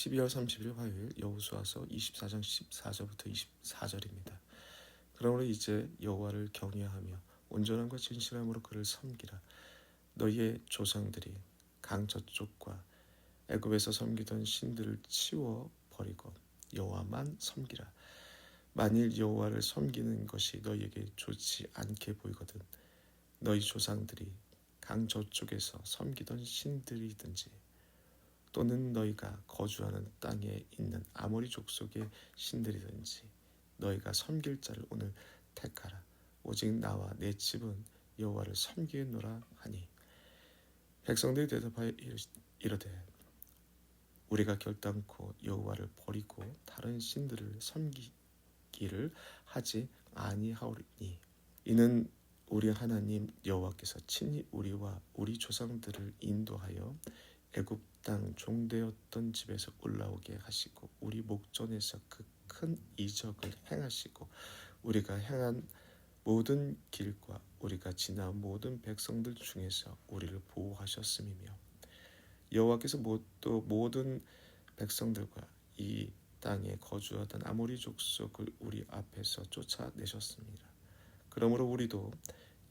12월 30일 화요일 여호수아서 24장 14절부터 24절입니다. 그러므로 이제 여호와를 경외하며 온전함과 진실함으로 그를 섬기라. 너희의 조상들이 강 저쪽과 애굽에서 섬기던 신들을 치워 버리고 여호와만 섬기라. 만일 여호와를 섬기는 것이 너희에게 좋지 않게 보이거든 너희 조상들이 강 저쪽에서 섬기던 신들이든지 또는 너희가 거주하는 땅에 있는 아모리 족속의 신들이든지 너희가 섬길 자를 오늘 택하라. 오직 나와 내 집은 여호와를 섬기노라 하니 백성들이 대답하여 이르되 우리가 결단코 여호와를 버리고 다른 신들을 섬기기를 하지 아니하오리니 이는 우리 하나님 여호와께서 친히 우리와 우리 조상들을 인도하여 애굽 땅 종되었던 집에서 올라오게 하시고 우리 목전에서 그 큰 이적을 행하시고 우리가 행한 모든 길과 우리가 지나온 모든 백성들 중에서 우리를 보호하셨음이며 여호와께서 또 모든 백성들과 이 땅에 거주하던 아모리 족속을 우리 앞에서 쫓아내셨습니다. 그러므로 우리도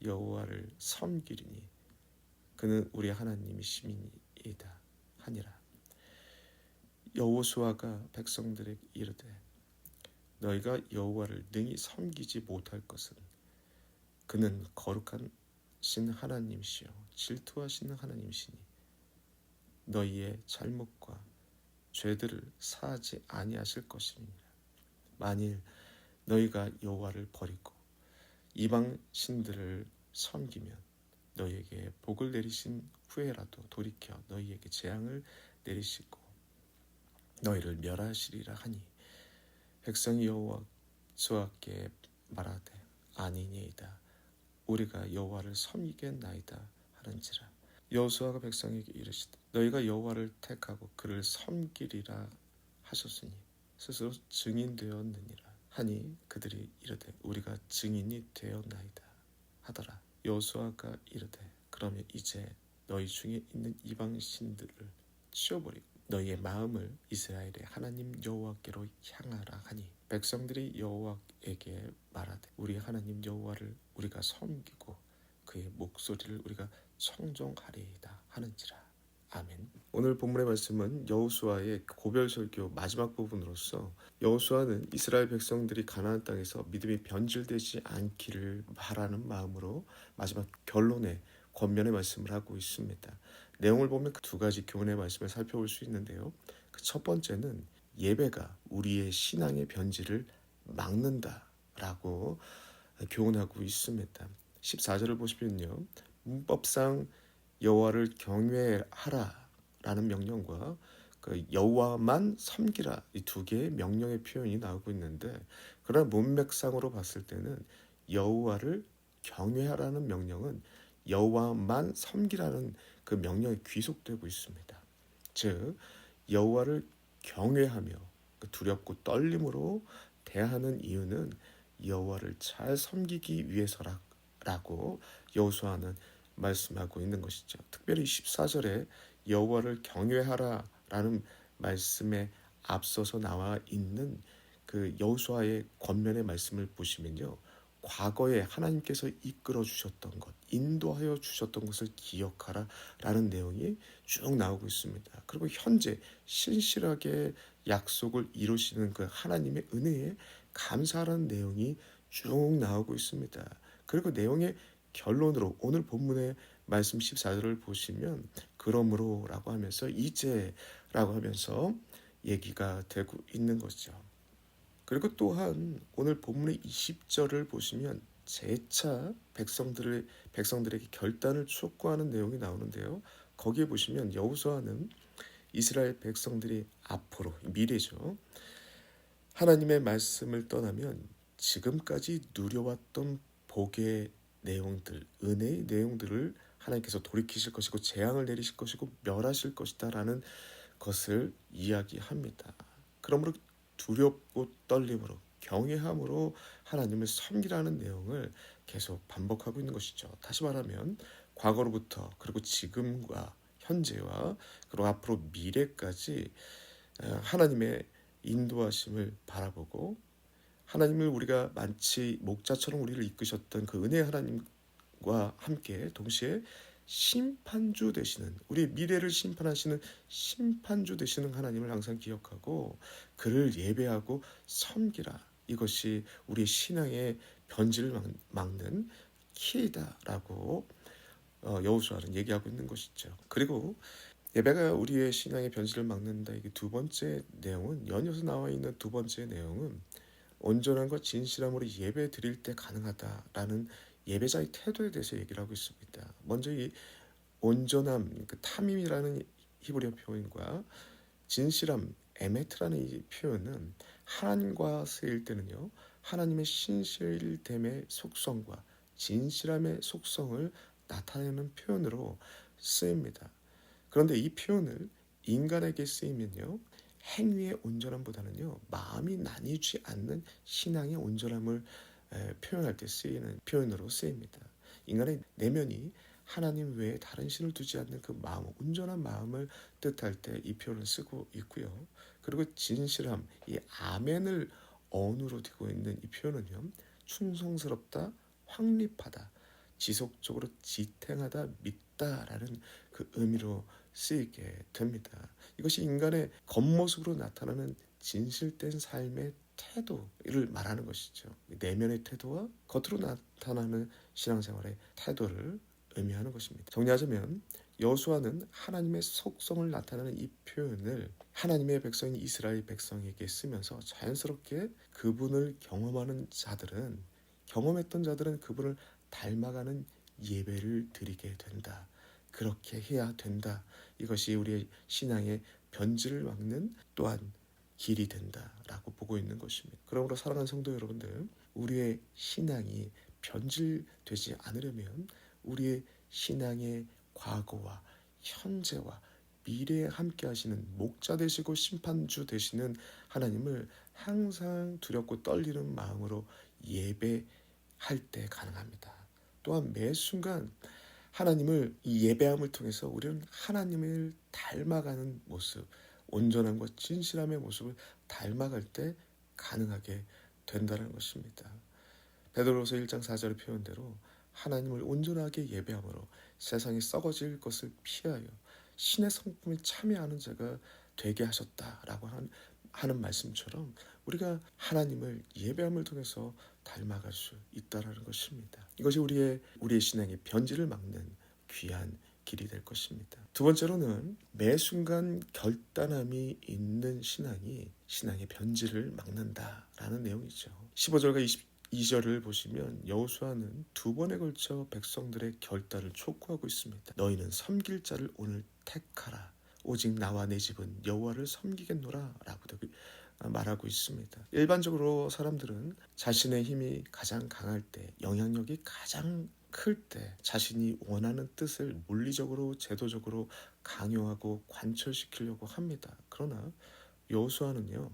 여호와를 섬기리니 그는 우리 하나님이심이이다 하니라. 여호수아가 백성들에게 이르되 너희가 여호와를 능히 섬기지 못할 것은 그는 거룩한 신 하나님이시요 질투하시는 하나님이시니 너희의 잘못과 죄들을 사하지 아니하실 것입니다. 만일 너희가 여호와를 버리고 이방 신들을 섬기면 너희에게 복을 내리신 후에라도 돌이켜 너희에게 재앙을 내리시고 너희를 멸하시리라 하니 백성이 여호수아께 말하되 아니니이다 우리가 여호와를 섬기겠나이다 하는지라. 여호수아가 백성에게 이르시되 너희가 여호와를 택하고 그를 섬기리라 하셨으니 스스로 증인되었느니라 하니 그들이 이르되 우리가 증인이 되었나이다 하더라. 여호수아가 이르되 그러면 이제 너희 중에 있는 이방 신들을 치워버리고 너희의 마음을 이스라엘의 하나님 여호와께로 향하라 하니 백성들이 여호와에게 말하되 우리 하나님 여호와를 우리가 섬기고 그의 목소리를 우리가 청종하리이다 하는지라. 아멘. 오늘 본문의 말씀은 여호수아의 고별설교 마지막 부분으로서 여호수아는 이스라엘 백성들이 가나안 땅에서 믿음이 변질되지 않기를 바라는 마음으로 마지막 결론의 권면의 말씀을 하고 있습니다. 내용을 보면 그 두 가지 교훈의 말씀을 살펴볼 수 있는데요. 그 첫 번째는 예배가 우리의 신앙의 변질을 막는다라고 교훈하고 있습니다. 14절을 보시면요. 문법상 여호와를 경외하라라는 명령과 그 여호와만 섬기라 이 두 개의 명령의 표현이 나오고 있는데 그러나 문맥상으로 봤을 때는 여호와를 경외하라는 명령은 여호와만 섬기라는 그 명령이 귀속되고 있습니다. 즉 여호와를 경외하며 두렵고 떨림으로 대하는 이유는 여호와를 잘 섬기기 위해서라고 여호수아는 말씀하고 있는 것이죠. 특별히 14절에 여호와를 경외하라라는 말씀에 앞서서 나와 있는 그 여호수아의 권면의 말씀을 보시면요. 과거에 하나님께서 이끌어 주셨던 것, 인도하여 주셨던 것을 기억하라라는 내용이 쭉 나오고 있습니다. 그리고 현재 신실하게 약속을 이루시는 그 하나님의 은혜에 감사하는 내용이 쭉 나오고 있습니다. 그리고 내용의 결론으로 오늘 본문의 말씀 14절을 보시면 그러므로 라고 하면서 이제 라고 하면서 얘기가 되고 있는 거죠. 그리고 또한 오늘 본문의 20절을 보시면 재차 백성들에게 결단을 촉구하는 내용이 나오는데요. 거기에 보시면 여호수아는 이스라엘 백성들이 앞으로 미래죠. 하나님의 말씀을 떠나면 지금까지 누려왔던 복의 내용들, 은혜의 내용들을 하나님께서 돌이키실 것이고 재앙을 내리실 것이고 멸하실 것이다라는 것을 이야기합니다. 그러므로 두렵고 떨림으로 경외함으로 하나님을 섬기라는 내용을 계속 반복하고 있는 것이죠. 다시 말하면 과거로부터 그리고 지금과 현재와 그리고 앞으로 미래까지 하나님의 인도하심을 바라보고 하나님을 우리가 마치 목자처럼 우리를 이끄셨던 그 은혜 하나님과 함께 동시에 심판주 되시는 우리 미래를 심판하시는 심판주 되시는 하나님을 항상 기억하고 그를 예배하고 섬기라. 이것이 우리 신앙의 변질을 막는 키이다라고 여호수아는 얘기하고 있는 것이죠. 그리고 예배가 우리의 신앙의 변질을 막는다. 이게 두 번째 내용은 연이어서 나와 있는 두 번째 내용은 온전함과 진실함으로 예배 드릴 때 가능하다라는 예배자의 태도에 대해서 얘기를 하고 있습니다. 먼저 이 온전함, 그 타밈이라는 히브리어 표현과 진실함, 에메트라는 이 표현은 하나님과 쓰일 때는요, 하나님의 신실됨의 속성과 진실함의 속성을 나타내는 표현으로 쓰입니다. 그런데 이 표현을 인간에게 쓰이면요, 행위의 온전함보다는요, 마음이 나뉘지 않는 신앙의 온전함을 표현할 때 쓰이는 표현으로 쓰입니다. 인간의 내면이 하나님 외에 다른 신을 두지 않는 그 마음, 온전한 마음을 뜻할 때 이 표현을 쓰고 있고요. 그리고 진실함, 이 아멘을 언어로 띠고 있는 이 표현은요, 충성스럽다, 확립하다, 지속적으로 지탱하다, 믿다라는 그 의미로 쓰이게 됩니다. 이것이 인간의 겉모습으로 나타나는 진실된 삶의 태도를 말하는 것이죠. 내면의 태도와 겉으로 나타나는 신앙생활의 태도를 의미하는 것입니다. 정리하자면 여호수아는 하나님의 속성을 나타내는 이 표현을 하나님의 백성인 이스라엘 백성에게 쓰면서 자연스럽게 그분을 경험했던 자들은 그분을 닮아가는 예배를 드리게 된다. 그렇게 해야 된다. 이것이 우리의 신앙의 변질을 막는 또한 길이 된다라고 보고 있는 것입니다. 그러므로 사랑하는 성도 여러분들, 우리의 신앙이 변질되지 않으려면 우리의 신앙의 과거와 현재와 미래에 함께 하시는 목자 되시고 심판주 되시는 하나님을 항상 두렵고 떨리는 마음으로 예배할 때 가능합니다. 또한 매 순간 하나님을 이 예배함을 통해서 우리는 하나님을 닮아가는 모습, 온전함과 진실함의 모습을 닮아갈 때 가능하게 된다는 것입니다. 베드로서 1장 4절의 표현대로 하나님을 온전하게 예배함으로 세상이 썩어질 것을 피하여 신의 성품에 참여하는 자가 되게 하셨다라고 하는 말씀처럼 우리가 하나님을 예배함을 통해서 닮아갈 수 있다라는 것입니다. 이것이 우리의 신앙의 변질을 막는 귀한 길이 될 것입니다. 두 번째로는 매 순간 결단함이 있는 신앙이 신앙의 변질을 막는다라는 내용이죠. 15절과 22절을 보시면 여호수아는 두 번에 걸쳐 백성들의 결단을 촉구하고 있습니다. 너희는 섬길 자를 오늘 택하라. 오직 나와 내 집은 여호와를 섬기겠노라 라고도 말하고 있습니다. 일반적으로 사람들은 자신의 힘이 가장 강할 때, 영향력이 가장 클 때 자신이 원하는 뜻을 물리적으로 제도적으로 강요하고 관철시키려고 합니다. 그러나 여호수아는요,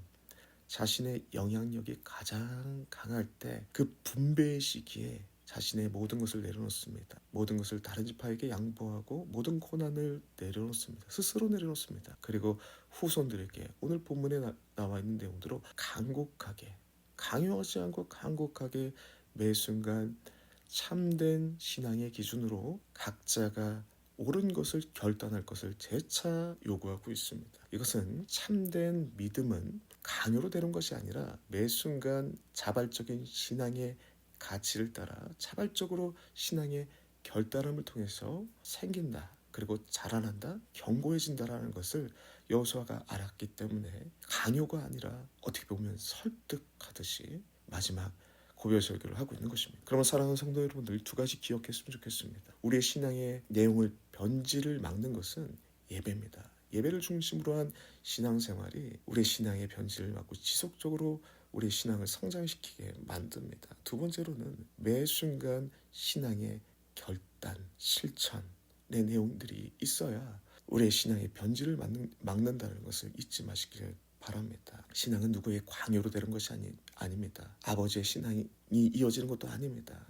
자신의 영향력이 가장 강할 때 그 분배의 시기에 자신의 모든 것을 내려놓습니다. 모든 것을 다른 지파에게 양보하고 모든 고난을 내려놓습니다. 스스로 내려놓습니다. 그리고 후손들에게 오늘 본문에 나와 있는 내용대로 간곡하게, 강요하지 않고 간곡하게 매 순간 참된 신앙의 기준으로 각자가 옳은 것을 결단할 것을 재차 요구하고 있습니다. 이것은 참된 믿음은 강요로 되는 것이 아니라 매 순간 자발적인 신앙의 가치를 따라 자발적으로 신앙의 결단함을 통해서 생긴다. 그리고 자라난다, 견고해진다라는 것을 여호수아가 알았기 때문에 강요가 아니라 어떻게 보면 설득하듯이 마지막 고별 설교를 하고 있는 것입니다. 그러면 사랑하는 성도 여러분들, 두 가지 기억했으면 좋겠습니다. 우리의 신앙의 내용을 변질을 막는 것은 예배입니다. 예배를 중심으로 한 신앙생활이 우리의 신앙의 변질을 막고 지속적으로 우리의 신앙을 성장시키게 만듭니다. 두 번째로는 매 순간 신앙의 결단, 실천의 내용들이 있어야 우리의 신앙의 변질을 막는다는 것을 잊지 마시길 바랍니다. 신앙은 누구의 광요로 되는 것이 아닙니다. 아버지의 신앙이 이어지는 것도 아닙니다.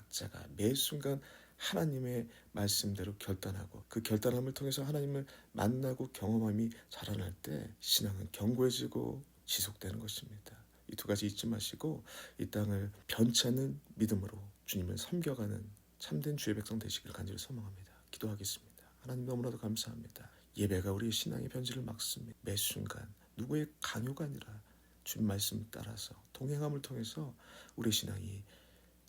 각자가 매 순간 하나님의 말씀대로 결단하고 그 결단함을 통해서 하나님을 만나고 경험함이 자라날 때 신앙은 견고해지고 지속되는 것입니다. 이 두 가지 잊지 마시고 이 땅을 변치 않는 믿음으로 주님을 섬겨가는 참된 주의 백성 되시기를 간절히 소망합니다. 기도하겠습니다. 하나님 너무나도 감사합니다. 예배가 우리의 신앙의 변질을 막습니다. 매 순간 누구의 강요가 아니라 주님 말씀 따라서 동행함을 통해서 우리의 신앙이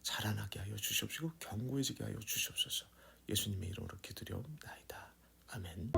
자라나게 하여 주시옵시고 견고해지게 하여 주시옵소서. 예수님의 이름으로 기도드리옵나이다. 아멘.